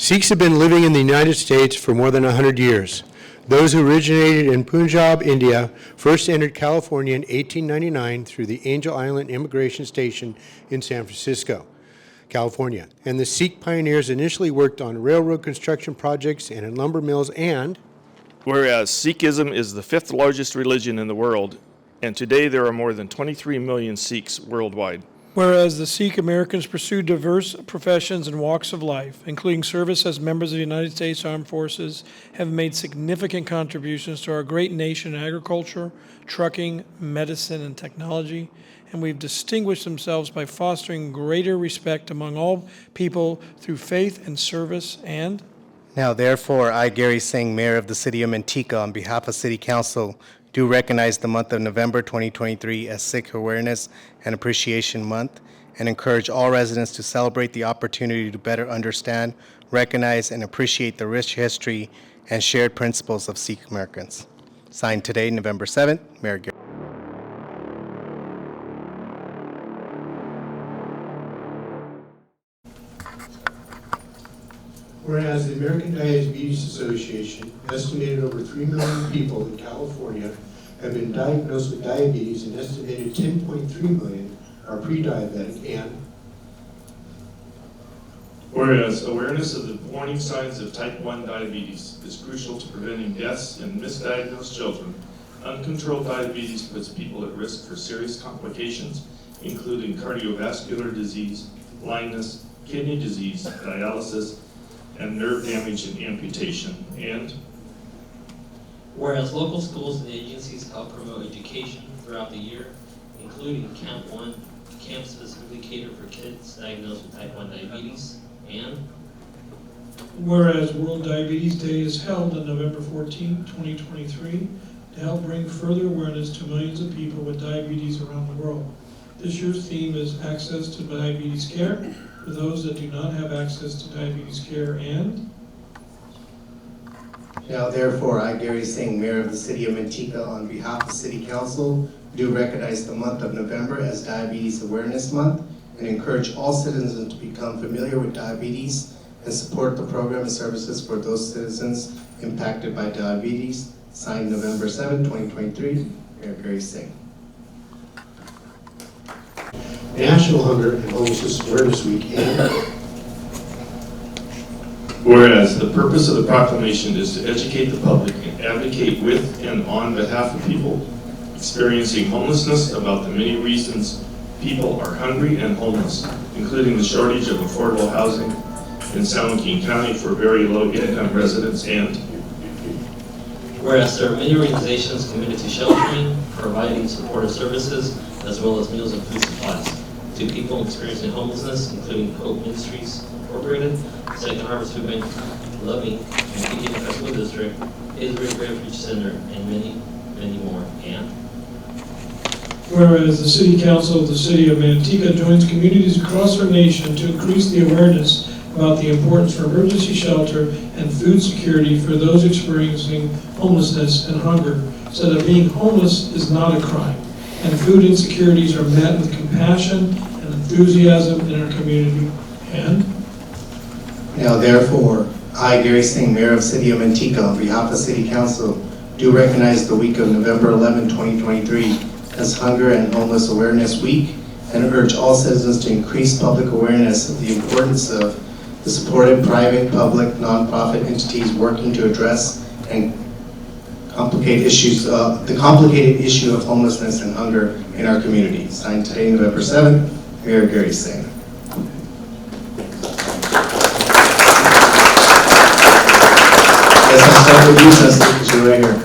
Sikhs have been living in the United States for more than 100 years. Those who originated in Punjab, India, first entered California in 1899 through the Angel Island Immigration Station in San Francisco, California. And the Sikh pioneers initially worked on railroad construction projects and in lumber mills and... Whereas Sikhism is the 5th largest religion in the world, and today there are more than 23 million Sikhs worldwide. Whereas the Sikh Americans pursue diverse professions and walks of life, including service as members of the United States Armed Forces, have made significant contributions to our great nation in agriculture, trucking, medicine, and technology, and we've distinguished themselves by fostering greater respect among all people through faith and service and... Now, therefore, I, Gary Singh, Mayor of the City of MANTECA, on behalf of City Council, do recognize the month of November 2023 as Sikh Awareness and Appreciation Month and encourage all residents to celebrate the opportunity to better understand, recognize, and appreciate the rich history and shared principles of Sikh Americans. Signed today, November 7th, Mayor Gary. Whereas the American Diabetes Association estimated over 3 million people in California have been diagnosed with diabetes and estimated 10.3 million are pre-diabetic, and whereas awareness of the warning signs of type 1 diabetes is crucial to preventing deaths in misdiagnosed children, uncontrolled diabetes puts people at risk for serious complications, including cardiovascular disease, blindness, kidney disease, dialysis, and nerve damage and amputation, and whereas local schools and agencies help promote education throughout the year, including Camp 1, camp specifically catered for kids diagnosed with type 1 diabetes, and whereas World Diabetes Day is held on November 14, 2023, to help bring further awareness to millions of people with diabetes around the world. This year's theme is access to diabetes care for those that do not have access to diabetes care, and Now, therefore, I, Gary Singh, Mayor of the City of MANTECA, on behalf of City Council, do recognize the month of November as Diabetes Awareness Month and encourage all citizens to become familiar with diabetes and support the program and services for those citizens impacted by diabetes. Signed November 7, 2023, Mayor Gary Singh. National Hunger and Homelessness Awareness Week, and whereas the purpose of the proclamation is to educate the public and advocate with and on behalf of people experiencing homelessness about the many reasons people are hungry and homeless, including the shortage of affordable housing in San Joaquin County for very low-income residents, and whereas there are many organizations committed to sheltering, providing supportive services, as well as meals and food supplies to people experiencing homelessness, including Hope Ministries Incorporated, Second Harvest Food Bank, Loving, and PDFS School District, Israel Refuge Center, and many, many more. And whereas the City Council of the City of Manteca joins communities across our nation to increase the awareness about the importance for emergency shelter and food security for those experiencing homelessness and hunger, so that being homeless is not a crime, and food insecurities are met with compassion and enthusiasm in our community. And Now, therefore, I, Gary Singh, Mayor of City of Manteca, on behalf of City Council, do recognize the week of November 11, 2023 as Hunger and Homeless Awareness Week and urge all citizens to increase public awareness of the importance of the supported private, public, nonprofit entities working to address and the complicated issue of homelessness and hunger in our community. Signed today, November 7th, Mayor Gary Singh. Yes, I'll start with you, Cecily, because you're right here.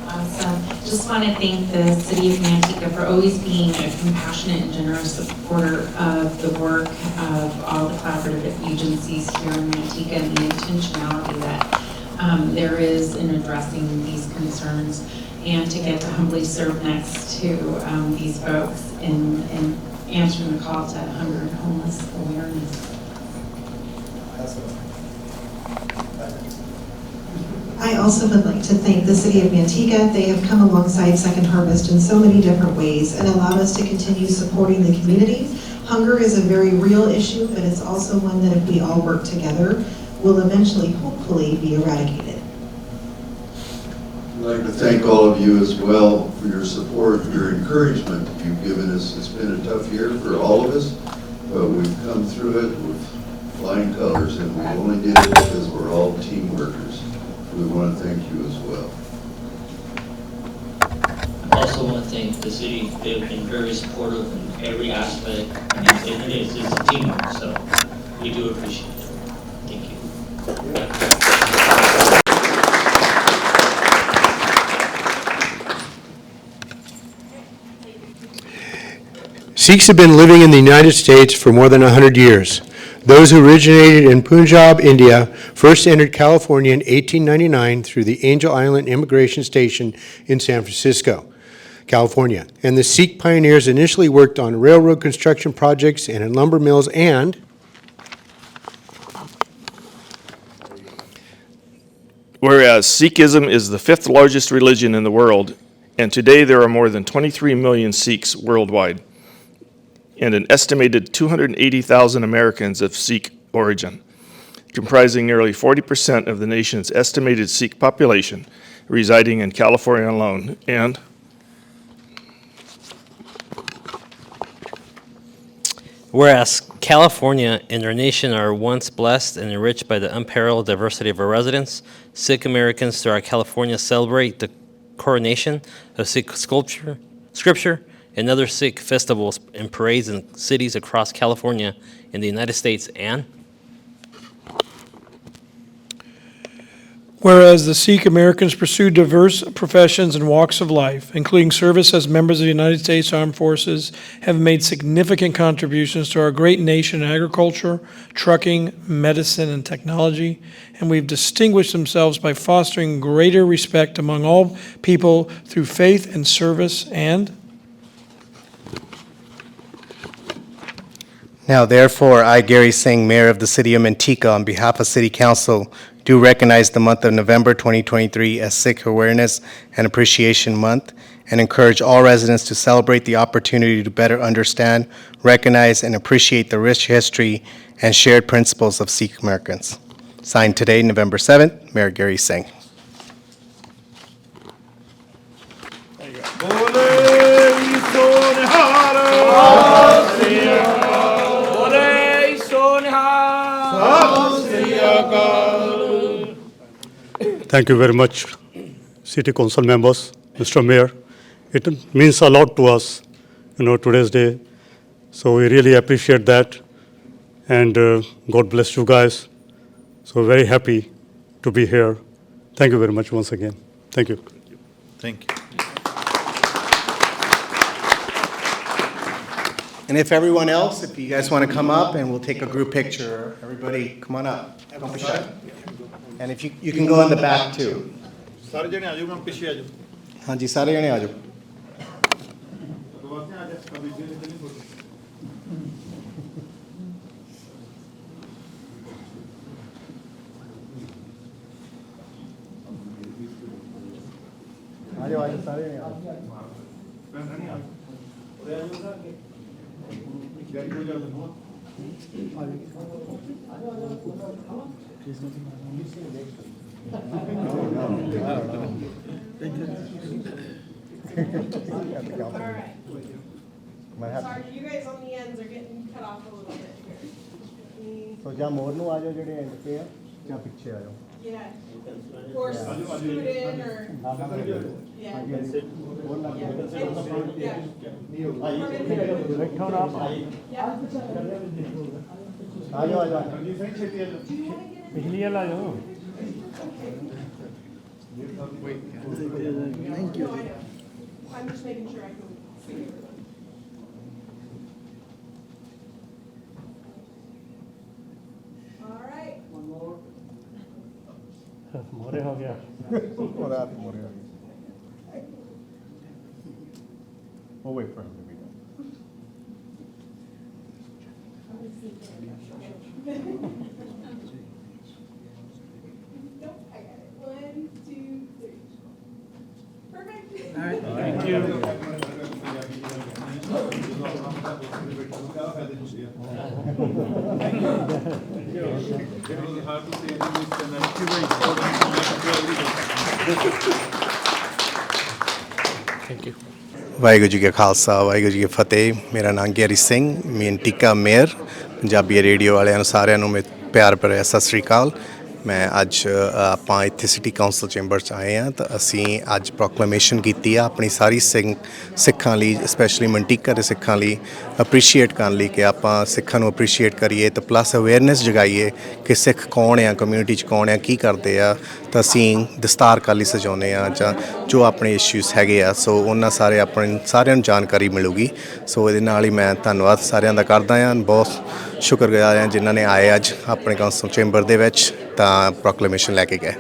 Awesome. Just want to thank the City of Manteca for always being a compassionate and generous supporter of the work of all the collaborative agencies here in Manteca and the intentionality that there is in addressing these concerns, and to get to humbly serve next to these folks in answering the call to hunger and homeless awareness. I also would like to thank the City of Manteca. They have come alongside Second Harvest in so many different ways and allowed us to continue supporting the community, Hunger is a very real issue, but it's also one that if we all work together, will eventually, hopefully, be eradicated. I'd like to thank all of you as well for your support, your encouragement you've given us. It's been a tough year for all of us, but we've come through it with flying colors, and we only did it because we're all team workers. We want to thank you as well. I also want to thank the city. They've been very supportive in every aspect, and it's a teamwork, so we do appreciate it. Thank you. Sikhs have been living in the United States for more than 100 years. Those who originated in Punjab, India, first entered California in 1899 through the Angel Island Immigration Station in San Francisco, California. And the Sikh pioneers initially worked on railroad construction projects and in lumber mills and whereas Sikhism is the fifth largest religion in the world, and today there are more than 23 million Sikhs worldwide, and an estimated 280,000 Americans of Sikh origin, comprising nearly 40% of the nation's estimated Sikh population residing in California alone. And whereas California and our nation are once blessed and enriched by the unparalleled diversity of our residents, Sikh Americans throughout California celebrate the coronation of Sikh scripture, and other Sikh festivals and parades in cities across California in the United States. And whereas the Sikh Americans pursue diverse professions and walks of life, including service as members of the United States Armed Forces, have made significant contributions to our great nation in agriculture, trucking, medicine, and technology, and we've distinguished themselves by fostering greater respect among all people through faith and service. And now, therefore, I, Gary Singh, Mayor of the City of MANTECA, on behalf of City Council, do recognize the month of November 2023 as Sikh Awareness and Appreciation Month, and encourage all residents to celebrate the opportunity to better understand, recognize, and appreciate the rich history and shared principles of Sikh Americans. Signed today, November 7th, Mayor Gary Singh. Thank you very much, City Council members, Mr. Mayor. It means a lot to us, today's day. So we really appreciate that. And God bless you guys. So very happy to be here. Thank you very much once again. Thank you. Thank you. And if everyone else, if you guys want to come up and we'll take a group picture, everybody come on up. Don't be shy. And if you can go in the back too. ਹਾਂਜੀ ਸਾਰੇ ਜਣੇ ਆ ਜਾਓ ਆਜੋ ਸਾਰੇ ਜਣੇ ਆ Sorry, you guys on the ends are getting cut off a little bit here. So ਜਾਂ ਮੋਰ ਨੂੰ ਆ ਜਾਓ ਜਿਹੜੇ ਐਂਡ ਤੇ ਆ ਜਾਂ ਪਿੱਛੇ ਆ ਜਾਓ Yeah. Or scoot in or. Yeah. ਆ ਜਾਓ ਆ ਜਾਓ ਪਿਛਲੀ ਵਾਲਾ ਆ ਜਾਓ Thank you. I'm just making sure I can see everybody. All right. ਮੋਰੇ ਹੋ ਗਿਆ ਮੋਰੇ ਹੋ ਗਿਆ We'll wait for him to be done. Nope, I got it. 1, 2, 3. Perfect. All right, thank you. Waheguru ji ਕਾ ਖਾਲਸਾ ਵਾਹਿਗੁਰੂ ਜੀ ਕੀ ਫਤਿਹ। ਮੇਰਾ ਨਾਮ Gary Singh, Manteca mayor. Punjabi radio ਵਾਲਿਆਂ ਨੂੰ ਸਾਰਿਆਂ ਨੂੰ ਮੈਂ ਪਿਆਰ ਭਰਿਆ ਸਤਿ ਸ਼੍ਰੀ ਅਕਾਲ। ਮੈਂ ਅੱਜ ਆਪਾਂ ਇੱਥੇ ਸਿਟੀ ਕਾਉਂਸਲ ਚੈਂਬਰ 'ਚ ਆਏ ਹਾਂ ਤਾਂ ਅਸੀਂ ਅੱਜ ਪ੍ਰੋਕਲੇਮੇਸ਼ਨ ਕੀਤੀ ਆ ਆਪਣੀ ਸਾਰੀ ਸਿੱਖਾਂ ਲਈ, ਸਪੈਸ਼ਲੀ ਮੰਟੀਕਾ ਦੇ ਸਿੱਖਾਂ ਲਈ ਅਪਰੀਸ਼ੀਏਟ ਕਰਨ ਲਈ ਕਿ ਆਪਾਂ ਸਿੱਖਾਂ ਨੂੰ ਅਪਰੀਸ਼ੀਏਟ ਕਰੀਏ ਤੇ ਪਲੱਸ ਅਵੇਅਰਨੈਸ ਜਗਾਈਏ ਕਿ ਸਿੱਖ ਕੌਣ ਆ, ਕਮਿਊਨਿਟੀ 'ਚ ਕੌਣ ਆ, ਕੀ ਕਰਦੇ ਆ। ਤਾਂ ਅਸੀਂ ਦਸਤਾਰ ਕਾਲੀ ਸਜਾਉਂਦੇ ਆ ਜਾਂ ਜੋ ਆਪਣੇ ਇਸ਼ੂਜ਼ ਹੈਗੇ ਆ, ਸੋ ਉਹਨਾਂ ਸਾਰੇ ਆਪਣੇ ਸਾਰਿਆਂ ਨੂੰ ਜਾਣਕਾਰੀ ਮਿਲੂਗੀ। ਸੋ ਇਹਦੇ ਨਾਲ ਹੀ ਮੈਂ ਧੰਨਵਾਦ ਸਾਰਿਆਂ ਦਾ ਕਰਦਾ ਹਾਂ। ਬਹੁਤ ਸ਼ੁਕਰਗੁਜ਼ਾਰ ਹਾਂ ਜਿਨ੍ਹਾਂ ਨੇ ਆਏ ਅੱਜ ਆਪਣੇ ਕਾਉਂਸਲ ਚੈਂਬਰ ਦੇ ਵਿੱਚ ਤਾਂ ਪ੍ਰੋਕਲੇਮੇਸ਼ਨ ਲੈ ਕੇ ਗਏ।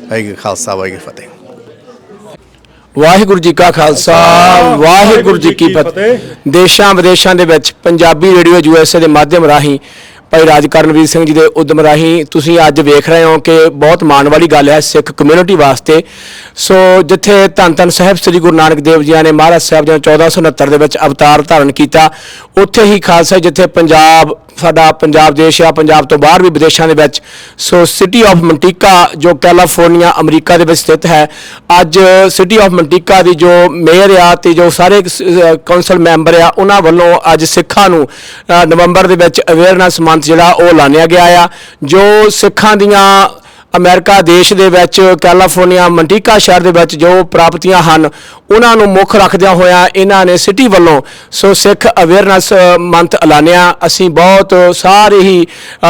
ਵਾਹਿਗੁਰੂ ਖਾਲਸਾ ਵਾਹਿਗੁਰੂ ਫਤਿਹ। ਵਾਹਿਗੁਰੂ ਜੀ ਕਾ ਖਾਲਸਾ ਵਾਹਿਗੁਰੂ ਜੀ ਕੀ ਫਤਿਹ। ਦੇਸ਼ਾਂ ਵਿਦੇਸ਼ਾਂ ਦੇ ਵਿੱਚ ਪੰਜਾਬੀ ਰੇਡੀਓ USA ਦੇ ਮਾਧਿਅਮ ਰਾਹੀਂ ਭਾਈ ਰਾਜ ਕਰਨਵੀਰ ਸਿੰਘ ਜੀ ਦੇ ਉਦਮ ਰਾਹੀਂ ਤੁਸੀਂ ਅੱਜ ਵੇਖ ਰਹੇ ਹੋ ਕਿ ਬਹੁਤ ਮਾਣ ਵਾਲੀ ਗੱਲ ਹੈ ਸਿੱਖ ਕਮਿਊਨਿਟੀ ਵਾਸਤੇ। ਸੋ ਜਿੱਥੇ ਧੰਨ ਧੰਨ ਸਾਹਿਬ ਸ੍ਰੀ ਗੁਰੂ ਨਾਨਕ ਦੇਵ ਜੀ ਨੇ ਮਹਾਰਾਜ ਸਾਹਿਬ ਜੀ 1469 ਦੇ ਵਿੱਚ ਅਵਤਾਰ ਧਾਰਨ ਕੀਤਾ, ਉੱਥੇ ਹੀ ਖਾਲਸਾ ਜਿੱਥੇ ਪੰਜਾਬ ਸਾਡਾ ਪੰਜਾਬ ਦੇਸ਼ ਆ, ਪੰਜਾਬ ਤੋਂ ਬਾਹਰ ਵੀ ਵਿਦੇਸ਼ਾਂ ਦੇ ਵਿੱਚ। ਸੋ ਸਿਟੀ ਆਫ ਮੰਟੀਕਾ ਜੋ ਕੈਲੀਫੋਰਨੀਆ ਅਮਰੀਕਾ ਦੇ ਵਿੱਚ ਸਥਿਤ ਹੈ, ਅੱਜ ਸਿਟੀ ਆਫ ਮੰਟੀਕਾ ਦੀ ਜੋ ਮੇਅਰ ਆ ਤੇ ਜੋ ਸਾਰੇ ਕੌਂਸਲ ਮੈਂਬਰ ਆ, ਉਹਨਾਂ ਵੱਲੋਂ ਅੱਜ ਸਿੱਖਾਂ ਨੂੰ ਨਵੰਬਰ ਦੇ ਵਿੱਚ ਅਵੇਅਰਨੈਸ ਮੰਥ ਜਿਹੜਾ ਉਹ ਐਲਾਨਿਆ ਗਿਆ ਆ। ਜੋ ਸਿੱਖਾਂ ਦੀਆਂ ਅਮਰੀਕਾ ਦੇਸ਼ ਦੇ ਵਿੱਚ ਕੈਲੀਫੋਰਨੀਆ ਮੰਟੀਕਾ ਸ਼ਹਿਰ ਦੇ ਵਿੱਚ ਜੋ ਪ੍ਰਾਪਤੀਆਂ ਹਨ, ਉਹਨਾਂ ਨੂੰ ਮੁੱਖ ਰੱਖਦਿਆਂ ਹੋਇਆਂ ਇਹਨਾਂ ਨੇ ਸਿਟੀ ਵੱਲੋਂ ਸੋ ਸਿੱਖ ਅਵੇਅਰਨੈਸ ਮੰਥ ਐਲਾਨਿਆ। ਅਸੀਂ ਬਹੁਤ ਸਾਰੇ ਹੀ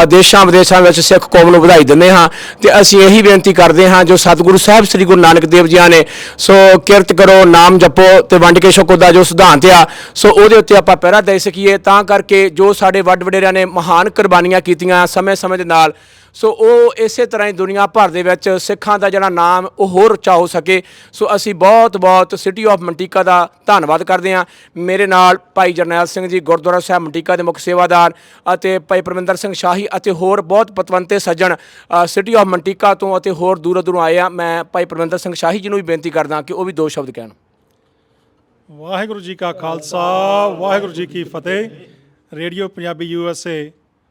ਦੇਸ਼ਾਂ ਵਿਦੇਸ਼ਾਂ ਵਿੱਚ ਸਿੱਖ ਕੌਮ ਨੂੰ ਵਧਾਈ ਦਿੰਦੇ ਹਾਂ ਤੇ ਅਸੀਂ ਇਹੀ ਬੇਨਤੀ ਕਰਦੇ ਹਾਂ ਜੋ ਸਤਿਗੁਰੂ ਸਾਹਿਬ ਸ੍ਰੀ ਗੁਰੂ ਨਾਨਕ ਦੇਵ ਜੀ ਨੇ ਸੋ ਕਿਰਤ ਕਰੋ, ਨਾਮ ਜਪੋ ਤੇ ਵੰਡ ਕੇ ਛਕੋ ਦਾ ਜੋ ਸਿਧਾਂਤ ਆ, ਸੋ ਉਹਦੇ ਉੱਤੇ ਆਪਾਂ ਪਹਿਰਾ ਦੇ ਸਕੀਏ। ਤਾਂ ਕਰਕੇ ਜੋ ਸਾਡੇ ਵੱਡ ਵਡੇਰਿਆਂ ਨੇ ਮਹਾਨ ਕੁਰਬਾਨੀਆਂ ਕੀਤੀਆਂ ਸਮੇਂ ਦੇ ਨਾਲ, ਸੋ ਉਹ ਇਸੇ ਤਰ੍ਹਾਂ ਹੀ ਦੁਨੀਆ ਭਰ ਦੇ ਵਿੱਚ ਸਿੱਖਾਂ ਦਾ ਜਿਹੜਾ ਨਾਮ ਉਹ ਹੋਰ ਉੱਚਾ ਹੋ ਸਕੇ। ਸੋ ਅਸੀਂ ਬਹੁਤ ਬਹੁਤ ਸਿਟੀ ਆਫ ਮੰਟੀਕਾ ਦਾ ਧੰਨਵਾਦ ਕਰਦੇ ਹਾਂ। ਮੇਰੇ ਨਾਲ ਭਾਈ ਜਰਨੈਲ ਸਿੰਘ ਜੀ ਗੁਰਦੁਆਰਾ ਸਾਹਿਬ ਮੰਟੀਕਾ ਦੇ ਮੁੱਖ ਸੇਵਾਦਾਰ ਅਤੇ ਭਾਈ ਪਰਮਿੰਦਰ ਸਿੰਘ ਸ਼ਾਹੀ ਅਤੇ ਹੋਰ ਬਹੁਤ ਪਤਵੰਤੇ ਸੱਜਣ ਸਿਟੀ ਆਫ ਮੰਟੀਕਾ ਤੋਂ ਅਤੇ ਹੋਰ ਦੂਰੋਂ ਆਏ ਆ। ਮੈਂ ਭਾਈ ਪਰਮਿੰਦਰ ਸਿੰਘ ਸ਼ਾਹੀ ਜੀ ਨੂੰ ਵੀ ਬੇਨਤੀ ਕਰਦਾ ਕਿ ਉਹ ਵੀ ਦੋ ਸ਼ਬਦ ਕਹਿਣ। ਵਾਹਿਗੁਰੂ ਜੀ ਕਾ ਖਾਲਸਾ ਵਾਹਿਗੁਰੂ ਜੀ ਕੀ ਫਤਿਹ। ਰੇਡੀਓ ਪੰਜਾਬੀ USA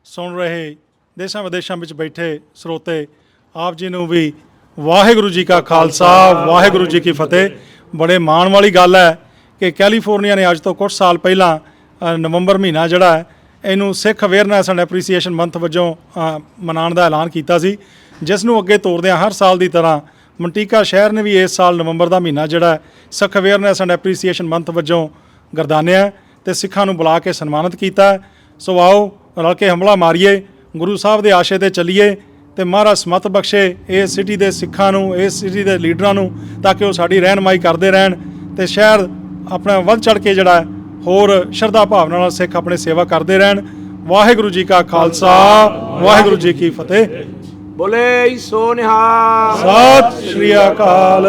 ਸੁਣ ਰਹੇ ਦੇਸ਼ਾਂ ਵਿਦੇਸ਼ਾਂ ਵਿੱਚ ਬੈਠੇ ਸਰੋਤੇ ਆਪ ਜੀ ਨੂੰ ਵੀ ਵਾਹਿਗੁਰੂ ਜੀ ਕਾ ਖਾਲਸਾ ਵਾਹਿਗੁਰੂ ਜੀ ਕੀ ਫਤਿਹ। ਬੜੇ ਮਾਣ ਵਾਲੀ ਗੱਲ ਹੈ ਕਿ ਕੈਲੀਫੋਰਨੀਆ ਨੇ ਅੱਜ ਤੋਂ ਕੁਝ ਸਾਲ ਪਹਿਲਾਂ ਨਵੰਬਰ ਮਹੀਨਾ ਜਿਹੜਾ ਹੈ ਇਹਨੂੰ ਸਿੱਖ ਅਵੇਅਰਨੈਸ ਐਂਡ ਐਪਰੀਸੀਏਸ਼ਨ ਮੰਥ ਵਜੋਂ ਮਨਾਉਣ ਦਾ ਐਲਾਨ ਕੀਤਾ ਸੀ, ਜਿਸ ਨੂੰ ਅੱਗੇ ਤੋਰਦਿਆਂ ਹਰ ਸਾਲ ਦੀ ਤਰ੍ਹਾਂ ਮੰਟੀਕਾ ਸ਼ਹਿਰ ਨੇ ਵੀ ਇਸ ਸਾਲ ਨਵੰਬਰ ਦਾ ਮਹੀਨਾ ਜਿਹੜਾ ਸਿੱਖ ਅਵੇਅਰਨੈਸ ਐਂਡ ਐਪਰੀਸੀਏਸ਼ਨ ਮੰਥ ਵਜੋਂ ਗਰਦਾਨਿਆ ਤੇ ਸਿੱਖਾਂ ਨੂੰ ਬੁਲਾ ਕੇ ਸਨਮਾਨਿਤ ਕੀਤਾ। ਸੋ ਆਓ ਰਲ ਕੇ ਹਮਲਾ ਮਾਰੀਏ, ਗੁਰੂ ਸਾਹਿਬ ਦੇ ਆਸ਼ੇ 'ਤੇ ਚੱਲੀਏ ਤੇ ਮਹਾਰਾਜ ਸਮਤ ਬਖਸ਼ੇ ਇਸ ਸਿਟੀ ਦੇ ਸਿੱਖਾਂ ਨੂੰ, ਇਸ ਸਿਟੀ ਦੇ ਲੀਡਰਾਂ ਨੂੰ, ਤਾਂ ਕਿ ਉਹ ਸਾਡੀ ਰਹਿਨਮਾਈ ਕਰਦੇ ਰਹਿਣ ਤੇ ਸ਼ਹਿਰ ਆਪਣਾ ਵੱਧ ਚੜ੍ਹ ਕੇ ਜਿਹੜਾ ਹੋਰ ਸ਼ਰਧਾ ਭਾਵਨਾ ਨਾਲ ਸਿੱਖ ਆਪਣੀ ਸੇਵਾ ਕਰਦੇ ਰਹਿਣ। ਵਾਹਿਗੁਰੂ ਜੀ ਕਾ ਖਾਲਸਾ ਵਾਹਿਗੁਰੂ ਜੀ ਕੀ ਫਤਿਹ। ਬੋਲੇ ਸੋ ਨਿਹਾਲ। ਸਤਿ ਸ਼੍ਰੀ ਅਕਾਲ।